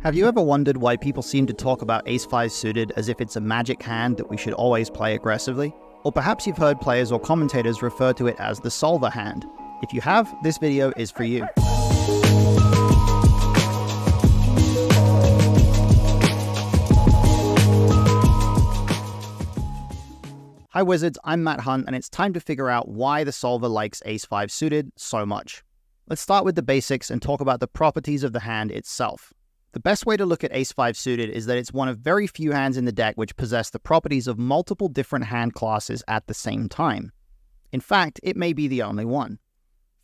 Have you ever wondered why people seem to talk about Ace-5 suited as if it's a magic hand that we should always play aggressively? Or perhaps you've heard players or commentators refer to it as the solver hand. If you have, this video is for you. Hi Wizards, I'm Matt Hunt, and it's time to figure out why the solver likes Ace-5 suited so much. Let's start with the basics and talk about the properties of the hand itself. The best way to look at Ace-5 suited is that it's one of very few hands in the deck which possess the properties of multiple different hand classes at the same time. In fact, it may be the only one.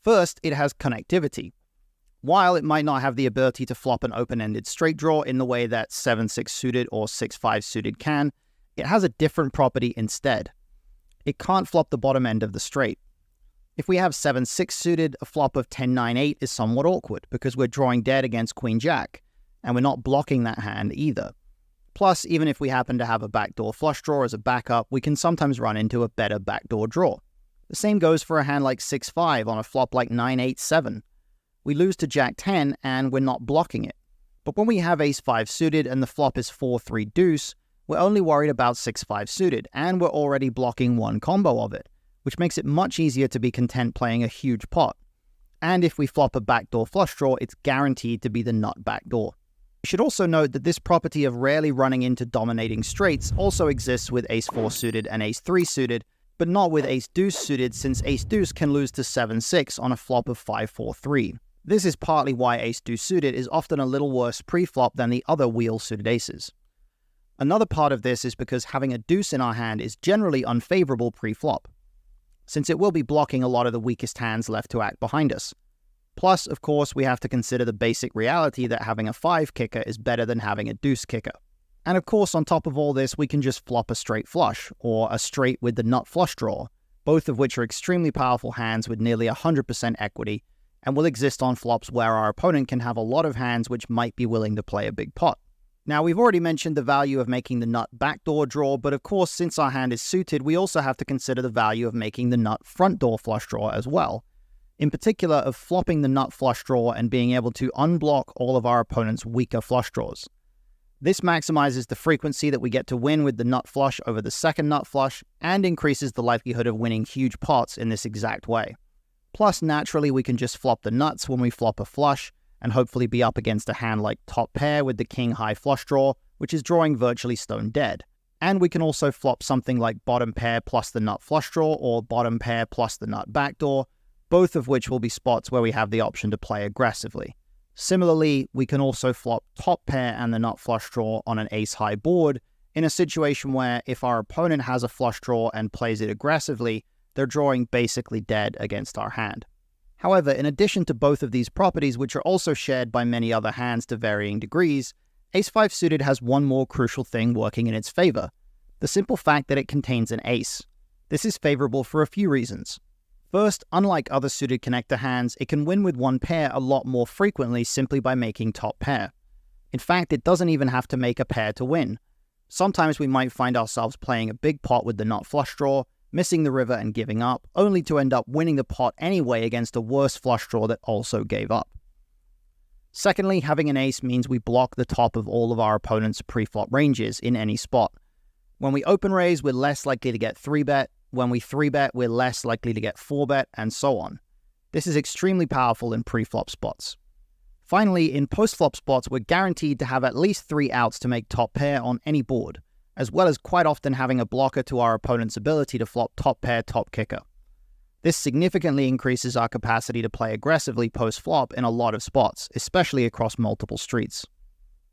First, it has connectivity. While it might not have the ability to flop an open-ended straight draw in the way that 7-6 suited or 6-5 suited can, it has a different property instead. It can't flop the bottom end of the straight. If we have 7-6 suited, a flop of 10-9-8 is somewhat awkward because we're drawing dead against Queen-Jack, and we're not blocking that hand either. Plus, even if we happen to have a backdoor flush draw as a backup, we can sometimes run into a better backdoor draw. The same goes for a hand like 6-5 on a flop like 9-8-7. We lose to Jack-10 and we're not blocking it. But when we have Ace-5 suited and the flop is 4-3 deuce, we're only worried about 6-5 suited, and we're already blocking one combo of it, which makes it much easier to be content playing a huge pot. And if we flop a backdoor flush draw, it's guaranteed to be the nut backdoor. You should also note that this property of rarely running into dominating straights also exists with Ace-4 suited and Ace-3 suited, but not with Ace-Deuce suited, since Ace-Deuce can lose to 7-6 on a flop of 5-4-3. This is partly why Ace-Deuce suited is often a little worse pre-flop than the other wheel-suited aces. Another part of this is because having a deuce in our hand is generally unfavorable pre-flop, since it will be blocking a lot of the weakest hands left to act behind us. Plus, of course, we have to consider the basic reality that having a 5 kicker is better than having a deuce kicker. And of course, on top of all this, we can just flop a straight flush, or a straight with the nut flush draw, both of which are extremely powerful hands with nearly 100% equity, and will exist on flops where our opponent can have a lot of hands which might be willing to play a big pot. Now, we've already mentioned the value of making the nut backdoor draw, but of course, since our hand is suited, we also have to consider the value of making the nut front door flush draw as well. In particular, of flopping the nut flush draw and being able to unblock all of our opponent's weaker flush draws. This maximizes the frequency that we get to win with the nut flush over the second nut flush, and increases the likelihood of winning huge pots in this exact way. Plus, naturally, we can just flop the nuts when we flop a flush, and hopefully be up against a hand like top pair with the king high flush draw, which is drawing virtually stone dead. And we can also flop something like bottom pair plus the nut flush draw, or bottom pair plus the nut backdoor, both of which will be spots where we have the option to play aggressively. Similarly, we can also flop top pair and the nut flush draw on an ace-high board in a situation where if our opponent has a flush draw and plays it aggressively, they're drawing basically dead against our hand. However, in addition to both of these properties, which are also shared by many other hands to varying degrees, Ace-5 suited has one more crucial thing working in its favor: the simple fact that it contains an ace. This is favorable for a few reasons. First, unlike other suited connector hands, it can win with one pair a lot more frequently simply by making top pair. In fact, it doesn't even have to make a pair to win. Sometimes we might find ourselves playing a big pot with the nut flush draw, missing the river and giving up, only to end up winning the pot anyway against a worse flush draw that also gave up. Secondly, having an ace means we block the top of all of our opponent's pre-flop ranges in any spot. When we open raise, we're less likely to get 3-bet. When we 3-bet, we're less likely to get 4-bet, and so on. This is extremely powerful in pre-flop spots. Finally, in post-flop spots, we're guaranteed to have at least 3 outs to make top pair on any board, as well as quite often having a blocker to our opponent's ability to flop top pair, top kicker. This significantly increases our capacity to play aggressively post-flop in a lot of spots, especially across multiple streets.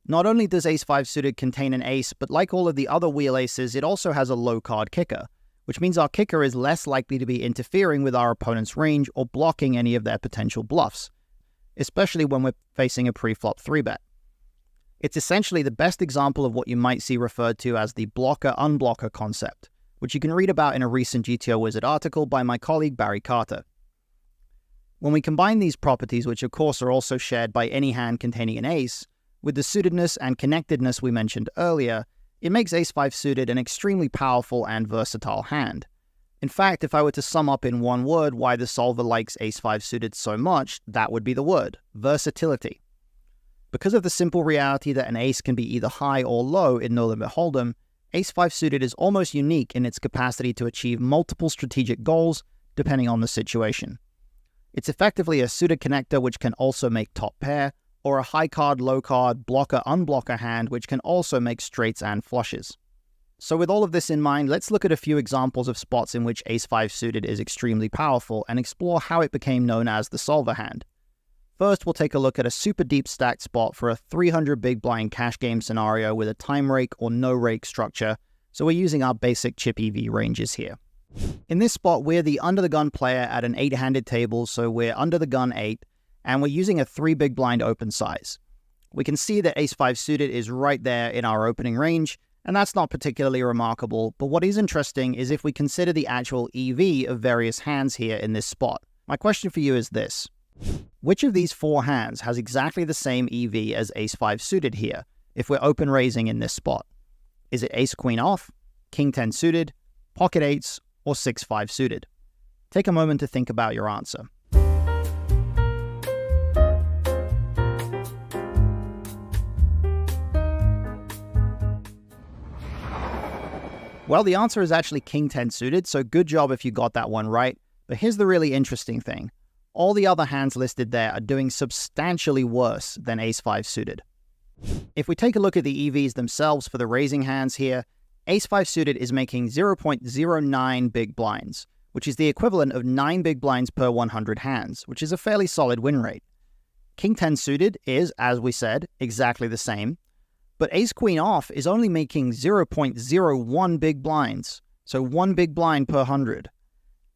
Not only does Ace-5 suited contain an ace, but like all of the other wheel aces, it also has a low card kicker, which means our kicker is less likely to be interfering with our opponent's range or blocking any of their potential bluffs, especially when we're facing a pre-flop 3-bet. It's essentially the best example of what you might see referred to as the blocker-unblocker concept, which you can read about in a recent GTO Wizard article by my colleague Barry Carter. When we combine these properties, which of course are also shared by any hand containing an ace, with the suitedness and connectedness we mentioned earlier, it makes Ace-5 suited an extremely powerful and versatile hand. In fact, if I were to sum up in one word why the solver likes Ace-5 suited so much, that would be the word: versatility. Because of the simple reality that an ace can be either high or low in no limit hold'em, ace-5 suited is almost unique in its capacity to achieve multiple strategic goals depending on the situation. It's effectively a suited connector which can also make top pair, or a high card, low card, blocker-unblocker hand which can also make straights and flushes. So with all of this in mind, let's look at a few examples of spots in which ace-5 suited is extremely powerful and explore how it became known as the solver hand. First, we'll take a look at a super deep stacked spot for a 300 big blind cash game scenario with a time rake or no rake structure, so we're using our basic chip EV ranges here. In this spot, we're the under the gun player at an 8-handed table, so we're under the gun 8, and we're using a 3 big blind open size. We can see that ace-5 suited is right there in our opening range, and that's not particularly remarkable, but what is interesting is if we consider the actual EV of various hands here in this spot. My question for you is this. Which of these 4 hands has exactly the same EV as ace-5 suited here, if we're open raising in this spot? Is it ace-queen off, king-10 suited, pocket 8s, or 6-5 suited? Take a moment to think about your answer. Well, the answer is actually king-10 suited, so good job if you got that one right. But here's the really interesting thing. All the other hands listed there are doing substantially worse than ace-5 suited. If we take a look at the EVs themselves for the raising hands here, ace-5 suited is making 0.09 big blinds, which is the equivalent of 9 big blinds per 100 hands, which is a fairly solid win rate. King-10 suited is, as we said, exactly the same, but ace-queen off is only making 0.01 big blinds, so 1 big blind per 100.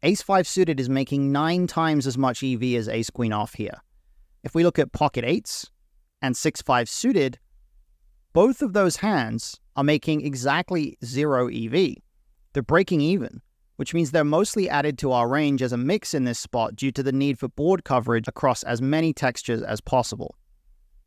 Ace-5 suited is making 9 times as much EV as ace-queen off here. If we look at pocket 8s and 6-5 suited, both of those hands are making exactly 0 EV. They're breaking even, which means they're mostly added to our range as a mix in this spot due to the need for board coverage across as many textures as possible.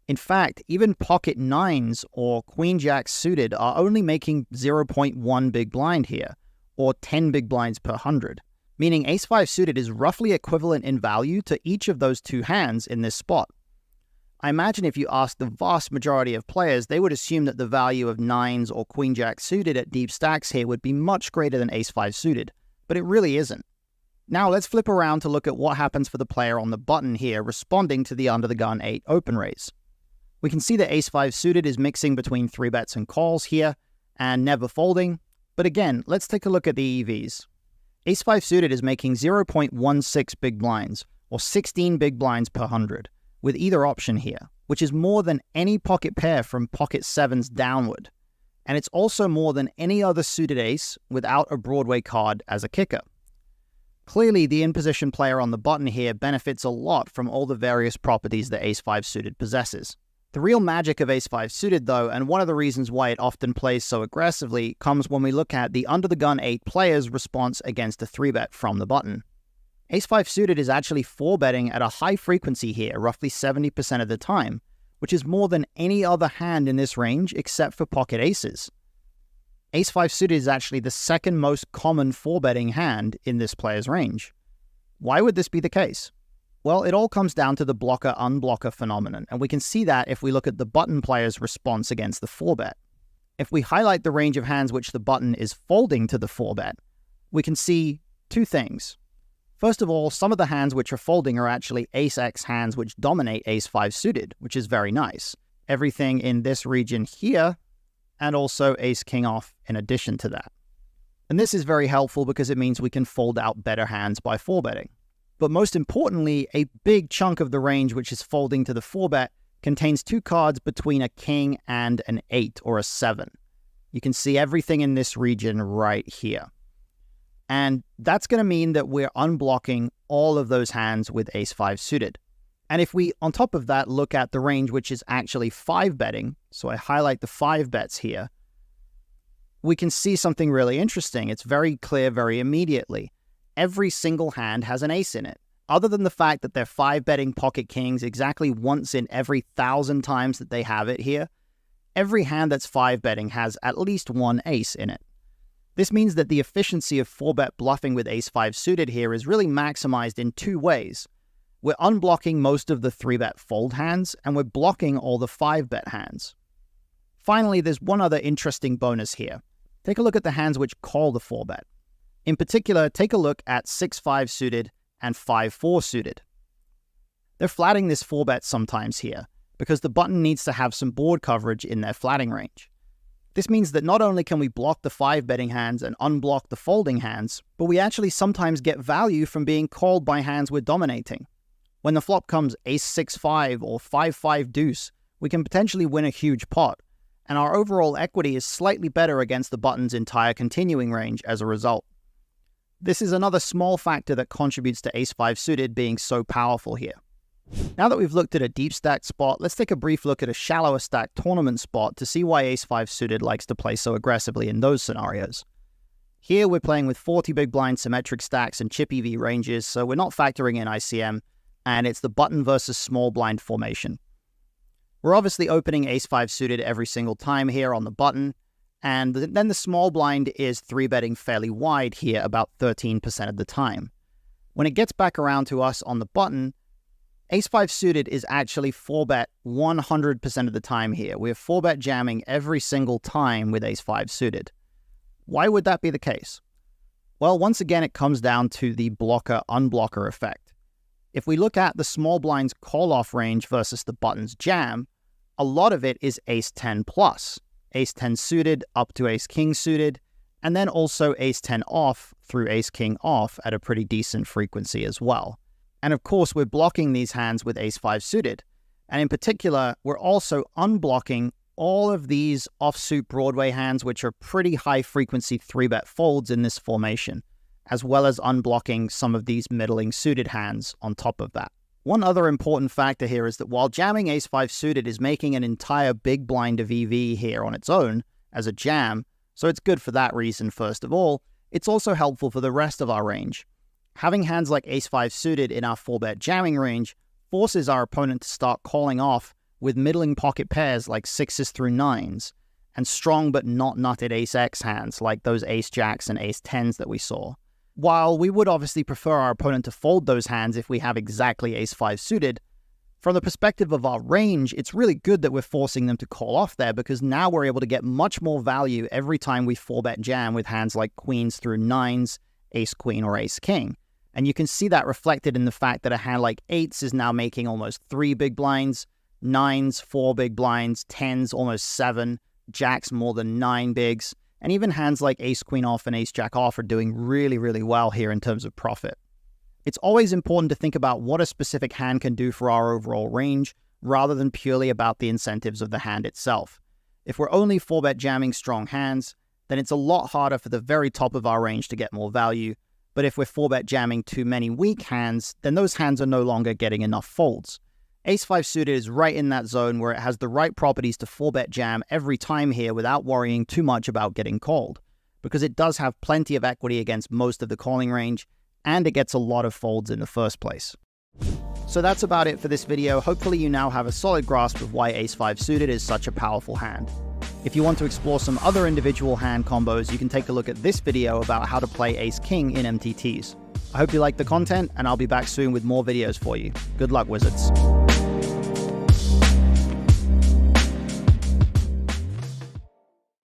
In fact, even pocket 9s or queen-jack suited are only making 0.1 big blind here, or 10 big blinds per 100. Meaning ace-5 suited is roughly equivalent in value to each of those 2 hands in this spot. I imagine if you asked the vast majority of players, they would assume that the value of 9s or queen-jack suited at deep stacks here would be much greater than ace-5 suited, but it really isn't. Now let's flip around to look at what happens for the player on the button here responding to the under the gun 8 open raise. We can see that ace-5 suited is mixing between 3 bets and calls here, and never folding, but again, let's take a look at the EVs. Ace-5 suited is making 0.16 big blinds, or 16 big blinds per 100, with either option here, which is more than any pocket pair from pocket 7s downward. And it's also more than any other suited ace without a Broadway card as a kicker. Clearly, the in-position player on the button here benefits a lot from all the various properties that ace-5 suited possesses. The real magic of ace-5 suited, though, and one of the reasons why it often plays so aggressively, comes when we look at the under-the-gun 8 player's response against a 3-bet from the button. Ace-5 suited is actually 4-betting at a high frequency here, roughly 70% of the time, which is more than any other hand in this range except for pocket aces. Ace-5 suited is actually the second most common 4-betting hand in this player's range. Why would this be the case? Well, it all comes down to the blocker-unblocker phenomenon, and we can see that if we look at the button player's response against the 4-bet. If we highlight the range of hands which the button is folding to the 4-bet, we can see 2 things. First of all, some of the hands which are folding are actually ace-x hands which dominate ace-5 suited, which is very nice. Everything in this region here, and also ace-king off in addition to that. And this is very helpful because it means we can fold out better hands by 4-betting. But most importantly, a big chunk of the range which is folding to the 4-bet contains 2 cards between a king and an 8 or a 7. You can see everything in this region right here. And that's going to mean that we're unblocking all of those hands with ace-5 suited. And if we, on top of that, look at the range which is actually 5-betting, so I highlight the 5 bets here, we can see something really interesting. It's very clear very immediately. Every single hand has an ace in it. Other than the fact that they're 5-betting pocket kings exactly once in every 1,000 times that they have it here, every hand that's 5-betting has at least 1 ace in it. This means that the efficiency of 4-bet bluffing with ace-5 suited here is really maximized in 2 ways. we're unblocking most of the 3-bet fold hands, and we're blocking all the 5-bet hands. Finally, there's one other interesting bonus here. Take a look at the hands which call the 4-bet. In particular, take a look at 6-5 suited and 5-4 suited. They're flatting this 4-bet sometimes here, because the button needs to have some board coverage in their flatting range. This means that not only can we block the 5-betting hands and unblock the folding hands, but we actually sometimes get value from being called by hands we're dominating. When the flop comes ace-6-5 or 5-5 deuce, we can potentially win a huge pot, and our overall equity is slightly better against the button's entire continuing range as a result. This is another small factor that contributes to ace-5 suited being so powerful here. Now that we've looked at a deep stacked spot, let's take a brief look at a shallower stacked tournament spot to see why ace-5 suited likes to play so aggressively in those scenarios. Here we're playing with 40 big blind symmetric stacks and chip EV ranges, so we're not factoring in ICM, and it's the button versus small blind formation. We're obviously opening ace-5 suited every single time here on the button, and then the small blind is 3-betting fairly wide here about 13% of the time. When it gets back around to us on the button, ace-5 suited is actually 4-bet 100% of the time here. We're 4-bet jamming every single time with ace-5 suited. Why would that be the case? Well, once again, it comes down to the blocker-unblocker effect. If we look at the small blind's call-off range versus the button's jam, a lot of it is ace-10 plus, ace-10 suited up to ace-king suited, and then also ace-10 off through ace-king off at a pretty decent frequency as well. And of course, we're blocking these hands with ace-5 suited. And in particular, we're also unblocking all of these offsuit Broadway hands, which are pretty high-frequency 3-bet folds in this formation, as well as unblocking some of these middling suited hands on top of that. One other important factor here is that while jamming ace-5 suited is making an entire big blind of EV here on its own as a jam, so it's good for that reason first of all, it's also helpful for the rest of our range. Having hands like ace-5 suited in our 4-bet jamming range forces our opponent to start calling off with middling pocket pairs like 6s through 9s, and strong but not nutted ace-x hands like those ace-jacks and ace-10s that we saw. While we would obviously prefer our opponent to fold those hands if we have exactly ace-5 suited, from the perspective of our range, it's really good that we're forcing them to call off there, because now we're able to get much more value every time we 4-bet jam with hands like queens through 9s, ace-queen, or ace-king. And you can see that reflected in the fact that a hand like 8s is now making almost 3 big blinds, 9s 4 big blinds, 10s almost 7, jacks more than 9 bigs, and even hands like ace-queen off and ace-jack off are doing really, really well here in terms of profit. It's always important to think about what a specific hand can do for our overall range, rather than purely about the incentives of the hand itself. If we're only 4-bet jamming strong hands, then it's a lot harder for the very top of our range to get more value, but if we're 4-bet jamming too many weak hands, then those hands are no longer getting enough folds. Ace-5 suited is right in that zone where it has the right properties to 4-bet jam every time here without worrying too much about getting called, because it does have plenty of equity against most of the calling range, and it gets a lot of folds in the first place. So that's about it for this video. Hopefully you now have a solid grasp of why ace-5 suited is such a powerful hand. If you want to explore some other individual hand combos, you can take a look at this video about how to play ace-king in MTTs. I hope you liked the content, and I'll be back soon with more videos for you. Good luck, wizards.